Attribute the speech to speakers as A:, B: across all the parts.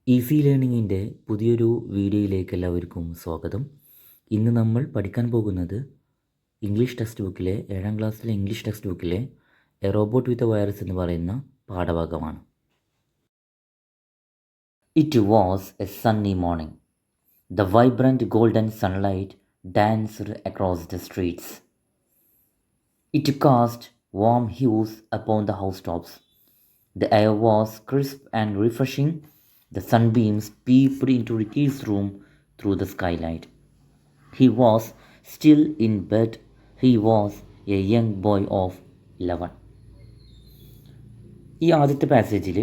A: Easy ലേണിങ്ങിൻ്റെ പുതിയൊരു വീഡിയോയിലേക്ക് എല്ലാവർക്കും സ്വാഗതം. ഇന്ന് നമ്മൾ പഠിക്കാൻ പോകുന്നത് ഇംഗ്ലീഷ് ടെക്സ്റ്റ് ബുക്കിലെ 7ാം ക്ലാസ്സിലെ ഇംഗ്ലീഷ് ടെക്സ്റ്റ് ബുക്കിലെ a robot with a virus എന്ന് പറയുന്ന പാഠഭാഗമാണ്. It was a sunny morning. The vibrant golden sunlight danced across the streets. It cast warm hues upon the housetops. The air was crisp and refreshing. The sunbeams peeped into Ricky's room through the skylight. He was still in bed. He was a young boy of 11. ഈ ആദ്യത്തെ പാസേജിൽ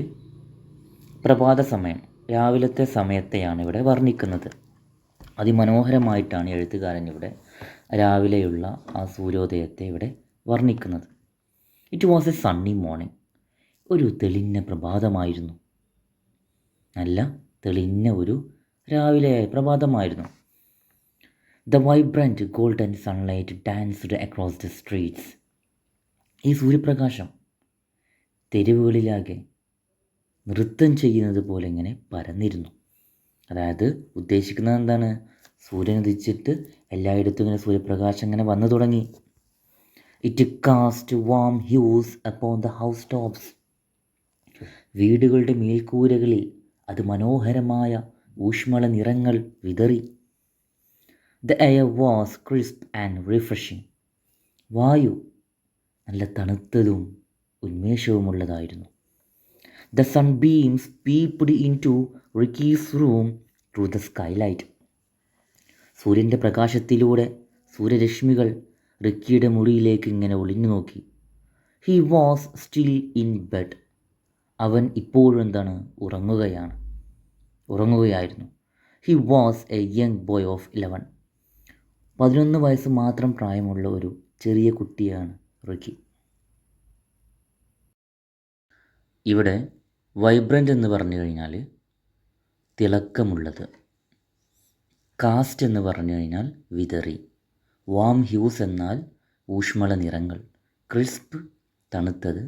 A: പ്രഭാത സമയം, രാവിലത്തെ സമയത്തെയാണ് ഇവിടെ വർണ്ണിക്കുന്നത്. അതിമനോഹരമായിട്ടാണ് എഴുത്തുകാരൻ ഇവിടെ രാവിലെയുള്ള ആ സൂര്യോദയത്തെ ഇവിടെ വർണ്ണിക്കുന്നത്. It was a sunny morning. ഒരു തെളിഞ്ഞ പ്രഭാതമായിരുന്നു. നല്ല തെളിഞ്ഞ ഒരു രാവിലെ പ്രഭാതമായിരുന്നു. The vibrant golden sunlight danced across the streets. ഈ സൂര്യപ്രകാശം തെരുവുകളിലാകെ നൃത്തം ചെയ്യുന്നത് പോലെ ഇങ്ങനെ പരന്നിരുന്നു. അതായത് ഉദ്ദേശിക്കുന്നത് എന്താണ്? സൂര്യൻ ഉദിച്ചിട്ട് എല്ലായിടത്തും ഇങ്ങനെ സൂര്യപ്രകാശം ഇങ്ങനെ വന്നു തുടങ്ങി. It cast warm hues upon the house tops. വീടുകളുടെ മേൽക്കൂരകളിൽ അത് മനോഹരമായ ഊഷ്മള നിറങ്ങൾ വിതറി. The air was crisp and refreshing. വായു നല്ല തണുത്തതും ഉന്മേഷവുമുള്ളതായിരുന്നു. The sunbeams peeped into Ricky's room through the skylight. സൂര്യൻ്റെ പ്രകാശത്തിലൂടെ സൂര്യരശ്മികൾ റിക്കിയുടെ മുറിയിലേക്ക് ഇങ്ങനെ ഒളിഞ്ഞു നോക്കി. He was still in bed. അവൻ ഇപ്പോഴും എന്താണ്? ഉറങ്ങുകയായിരുന്നു. He was a young boy of 11. 11 വയസ്സ് മാത്രം പ്രായമുള്ള ഒരു ചെറിയ കുട്ടിയാണ് റിക്കി. ഇവിടെ വൈബ്രൻ്റ് എന്ന് പറഞ്ഞു കഴിഞ്ഞാൽ തിളക്കമുള്ളത്, കാസ്റ്റ് എന്ന് പറഞ്ഞു കഴിഞ്ഞാൽ വിതറി, വാം ഹ്യൂസ് എന്നാൽ ഊഷ്മള നിറങ്ങൾ, ക്രിസ്പ് തണുത്തത്,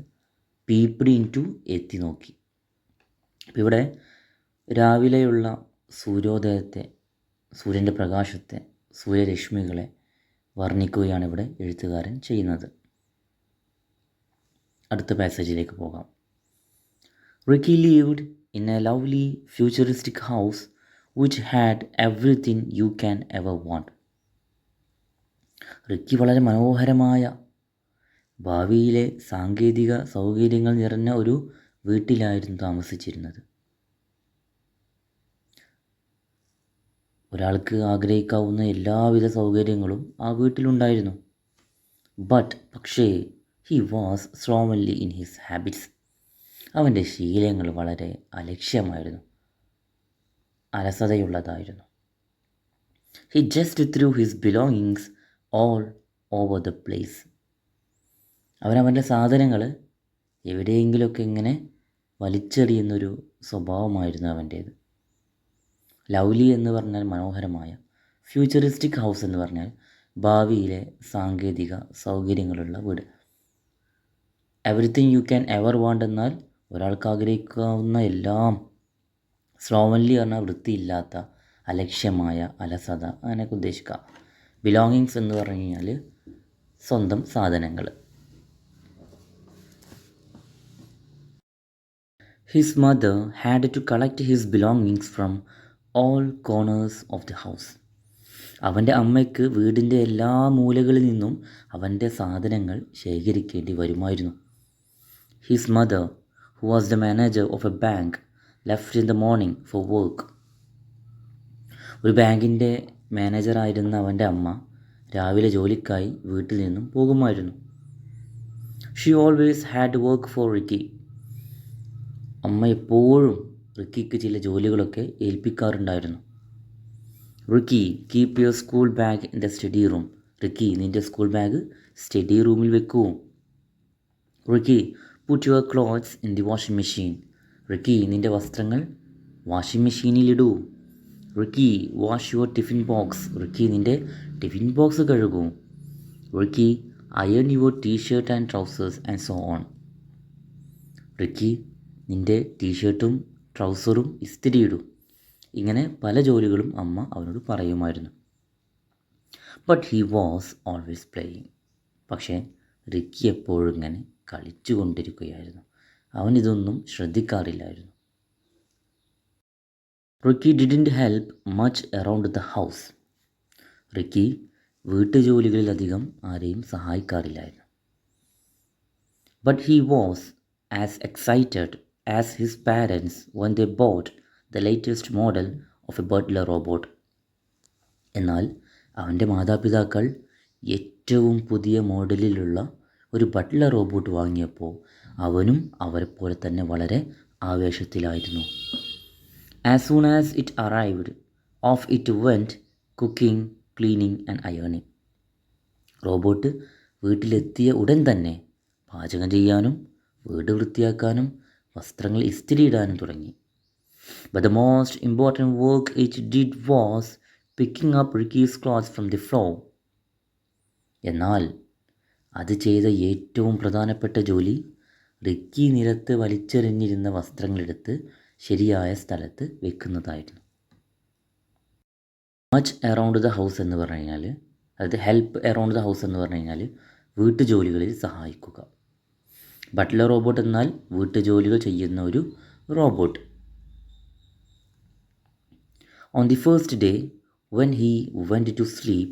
A: പീപ്ഡ് ഇൻ ടു എത്തി നോക്കി. അപ്പം ഇവിടെ രാവിലെയുള്ള സൂര്യോദയത്തെ, സൂര്യൻ്റെ പ്രകാശത്തെ, സൂര്യരശ്മികളെ വർണ്ണിക്കുകയാണ് ഇവിടെ എഴുത്തുകാരൻ ചെയ്യുന്നത്. അടുത്ത പാസേജിലേക്ക് പോകാം. Ricky lived in a lovely futuristic house which had everything you can ever want. Ricky വളരെ മനോഹരമായ ഭാവിയിലെ സാങ്കേതിക സൗകര്യങ്ങൾ നിറഞ്ഞ ഒരു വീട്ടിലായിരുന്നു താമസിച്ചിരുന്നത്. ഒരാൾക്ക് ആഗ്രഹിക്കാവുന്ന എല്ലാവിധ സൗകര്യങ്ങളും ആ വീട്ടിലുണ്ടായിരുന്നു. പക്ഷേ he was slovenly in his habits. അവൻ്റെ ശീലങ്ങൾ വളരെ അലക്ഷ്യമായിരുന്നു, അലസതയുള്ളതായിരുന്നു. He just threw his belongings all over the place. അവനവൻ്റെ സാധനങ്ങൾ എവിടെയെങ്കിലുമൊക്കെ ഇങ്ങനെ വലിച്ചെറിയുന്നൊരു സ്വഭാവമായിരുന്നു അവൻ്റേത്. ലവ്ലി എന്ന് പറഞ്ഞാൽ മനോഹരമായ, ഫ്യൂച്ചറിസ്റ്റിക് ഹൗസ് എന്ന് പറഞ്ഞാൽ ഭാവിയിലെ സാങ്കേതിക സൗകര്യങ്ങളുള്ള വീട്. Everything you can ever want എന്നാൽ ഒരാൾക്ക് ആഗ്രഹിക്കാവുന്ന എല്ലാം. സ്ലോവൻലി പറഞ്ഞാൽ വൃത്തിയില്ലാത്ത, അലക്ഷ്യമായ, അലസത, അങ്ങനെയൊക്കെ ഉദ്ദേശിക്കാം. ബിലോങ്ങിങ്സ് എന്ന് പറഞ്ഞു കഴിഞ്ഞാൽ സ്വന്തം സാധനങ്ങൾ. His mother had to collect his belongings from all corners of the house. അവൻ്റെ അമ്മയ്ക്ക് വീടിൻ്റെ എല്ലാ മൂലകളിൽ നിന്നും അവൻ്റെ സാധനങ്ങൾ ശേഖരിക്കേണ്ടി വരുമായിരുന്നു. His mother, who was the manager of A bank, left in the morning four work. ഒരു ബാങ്കിൻ്റെ മാനേജറായിരുന്ന അവൻ്റെ അമ്മ രാവിലെ ജോലിക്കായി വീട്ടിൽ നിന്നും പോകുമായിരുന്നു. She always had work for Ricky. അമ്മ എപ്പോഴും റിക്കിക്ക് ചില ജോലികളൊക്കെ ഏൽപ്പിക്കാറുണ്ടായിരുന്നു. Ricky, keep your school bag in the study room. Ricky, നിൻ്റെ സ്കൂൾ ബാഗ് സ്റ്റഡി റൂമിൽ വെക്കൂ. Ricky, put your clothes in the washing machine. Ricky, നിൻ്റെ വസ്ത്രങ്ങൾ വാഷിംഗ് മെഷീനിലിടൂ. Ricky, wash your tiffin box. Ricky, നിൻ്റെ ടിഫിൻ ബോക്സ് കഴുകൂ. Ricky, iron your t-shirt and trousers and so on. Ricky, നിൻ്റെ ടീഷർട്ടും ട്രൗസറും ഇസ്തിരിയിടൂ. ഇങ്ങനെ പല ജോലികളും അമ്മ അവനോട് പറയുമായിരുന്നു. But he was always playing. പക്ഷേ റിക്കി എപ്പോഴും ഇങ്ങനെ കളിച്ചു കൊണ്ടിരിക്കുകയായിരുന്നു. അവനിതൊന്നും ശ്രദ്ധിക്കാറില്ലായിരുന്നു. Ricky didn't help much around the house. Ricky വീട്ടുജോലികളിലധികം ആരെയും സഹായിക്കാറില്ലായിരുന്നു. But he was as excited as his parents when they bought the latest model of a butler robot. എന്നാൽ അവൻ്റെ മാതാപിതാക്കൾ ഏറ്റവും പുതിയ മോഡലിലുള്ള ഒരു ബട്ട്ലർ റോബോട്ട് വാങ്ങിയപ്പോൾ അവനും അവരെപ്പോലെ തന്നെ വളരെ ആവേശത്തിലായിരുന്നു. As soon as it arrived off it went cooking, cleaning and അയേണിങ്. റോബോട്ട് വീട്ടിലെത്തിയ ഉടൻ തന്നെ പാചകം ചെയ്യാനും വീട് വൃത്തിയാക്കാനും വസ്ത്രങ്ങൾ ഇസ്തിരിയിടാനും തുടങ്ങി. But the most important work it did was picking up Ricky's clothes from the floor. എന്നാൽ അത് ചെയ്ത ഏറ്റവും പ്രധാനപ്പെട്ട ജോലി റിക്കി നിലത്ത് വലിച്ചെറിഞ്ഞിരുന്ന വസ്ത്രങ്ങളെടുത്ത് ശരിയായ സ്ഥലത്ത് വെക്കുന്നതായിരുന്നു. മച്ച് അറൗണ്ട് ദ ഹൗസ് എന്ന് പറഞ്ഞു കഴിഞ്ഞാൽ, അതായത് ഹെൽപ്പ് അറൗണ്ട് ദ ഹൗസ് എന്ന് പറഞ്ഞു കഴിഞ്ഞാൽ വീട്ടുജോലികളിൽ സഹായിക്കുക. ബട്ട്ലർ റോബോട്ട് എന്നാൽ വീട്ടുജോലികൾ ചെയ്യുന്ന ഒരു robot. On the first day, when he went to sleep,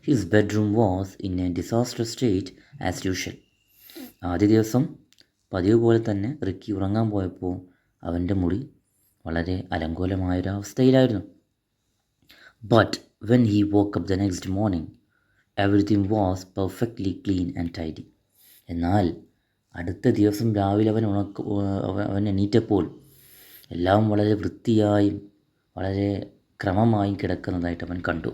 A: his bedroom was in a disastrous state as usual. ആദ്യ ദിവസം പതിവ് പോലെ തന്നെ റിക്കി ഉറങ്ങാൻ പോയപ്പോൾ അവൻ്റെ മുറി വളരെ അലങ്കോലമായൊരവസ്ഥയിലായിരുന്നു. But when he woke up the next morning, everything was perfectly clean and tidy. എന്നാൽ അടുത്ത ദിവസം രാവിലെ അവൻ എണീറ്റപ്പോൾ എല്ലാം വളരെ വൃത്തിയായും വളരെ ക്രമമായി കിടക്കുന്നതായിട്ട് അവൻ കണ്ടു.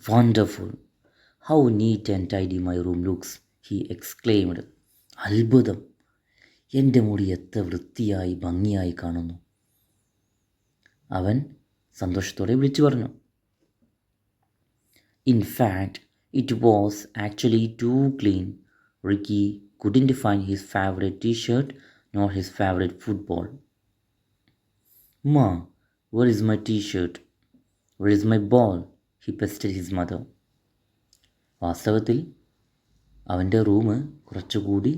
A: Wonderful, how neat and tidy my room looks, he exclaimed. അത്ഭുതം, എൻ്റെ മുറി എത്ര വൃത്തിയായി ഭംഗിയായി കാണുന്നു, അവൻ സന്തോഷത്തോടെ വിളിച്ചു പറഞ്ഞു. In fact it was actually to clean. Ricky couldn't find his favorite t-shirt nor his favorite football. Ma, where is my t-shirt? Where is my ball? He pestered his mother. വാസ്തവത്തിൽ അവൻ്റെ റൂം കുറച്ചുകൂടി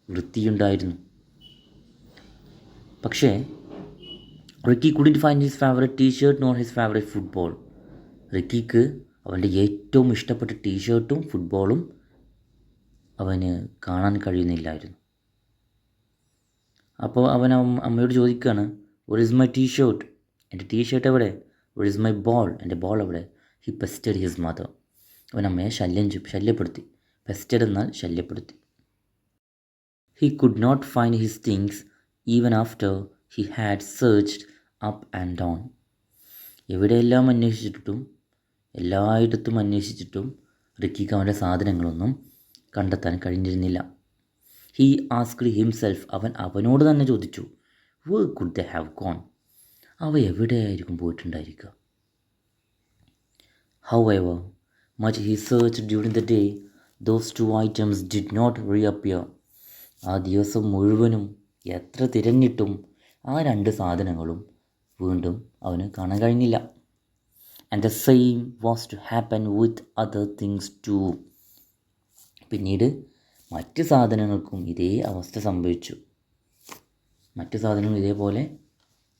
A: വൃത്തിയുണ്ടായിരുന്നു. പക്ഷേ Ricky couldn't find his favorite t-shirt nor his favorite football. റിക്കിക്ക് അവൻ്റെ ഏറ്റവും ഇഷ്ടപ്പെട്ട ടീഷർട്ടും ഫുട്ബോളും അവന് കാണാൻ കഴിയുന്നില്ലായിരുന്നു. അപ്പോൾ അവൻ അമ്മയോട് ചോദിക്കുകയാണ്, വെർ ഇസ് മൈ ടീഷർട്ട്, എൻ്റെ ടീഷർട്ട് എവിടെ? വെർ ഇസ് മൈ ബോൾ, എൻ്റെ ബോൾ എവിടെ? He pestered his mother. അവൻ അമ്മയെ ശല്യപ്പെടുത്തി. പെസ്റ്റഡ് എന്നാൽ ശല്യപ്പെടുത്തി. He could not find his things even after he had searched up and down. എവിടെയെല്ലാം അന്വേഷിച്ചിട്ടും എല്ലായിടത്തും അന്വേഷിച്ചിട്ടും റിക്കിക്ക് അവൻ്റെ സാധനങ്ങളൊന്നും കണ്ടെത്താൻ കഴിഞ്ഞിരുന്നില്ല. ഹീ ആസ്ക്ഡ് ഹിംസെൽഫ്, അവനോട് തന്നെ ചോദിച്ചു, where could they have gone, അവ എവിടെയായിരിക്കും പോയിട്ടുണ്ടായിരിക്കുക. However much he searched during the day, those two items did not reappear. ആ ദിവസം മുഴുവനും എത്ര തിരഞ്ഞിട്ടും ആ രണ്ട് സാധനങ്ങളും വീണ്ടും അവന് കാണാൻ കഴിഞ്ഞില്ല. And the same was to happen with other things too. പിന്നീട് മറ്റ് സാധനങ്ങൾക്കും ഇതേ അവസ്ഥ സംഭവിച്ചു. മറ്റ് സാധനങ്ങൾ ഇതേപോലെ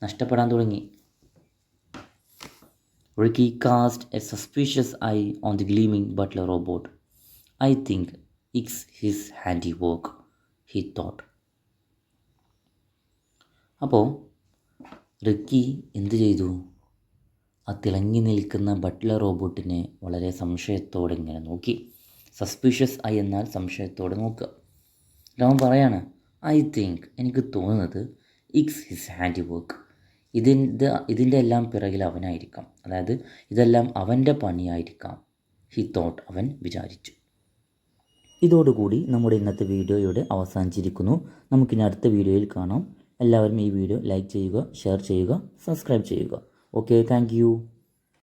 A: നഷ്ടപ്പെടാൻ തുടങ്ങി. Ricky cast a suspicious eye on the gleaming butler robot. I think it's his handiwork, he thought. അപ്പോൾ റിക്കി എന്ത് ചെയ്തു? ആ തിളങ്ങി നിൽക്കുന്ന ബട്ട്ലർ റോബോട്ടിനെ വളരെ സംശയത്തോടെ ഇങ്ങനെ നോക്കി. സസ്പീഷ്യസ് ഐ എന്നാൽ സംശയത്തോടെ നോക്കുക. അവൻ പറയാണ്, ഐ തിങ്ക്, എനിക്ക് തോന്നുന്നത്, ഇറ്റ്സ് ഹിസ് ഹാൻഡി വർക്ക്, ഇതിൻ്റെ എല്ലാം പിറകിൽ അവനായിരിക്കാം, അതായത് ഇതെല്ലാം അവൻ്റെ പണിയായിരിക്കാം. ഹി തോട്ട്, അവൻ വിചാരിച്ചു. ഇതോടുകൂടി നമ്മുടെ ഇന്നത്തെ വീഡിയോ ഇവിടെ അവസാനിച്ചിരിക്കുന്നു. നമുക്കിനി അടുത്ത വീഡിയോയിൽ കാണാം. എല്ലാവരും ഈ വീഡിയോ ലൈക്ക് ചെയ്യുക, ഷെയർ ചെയ്യുക, സബ്സ്ക്രൈബ് ചെയ്യുക. Okay, thank you.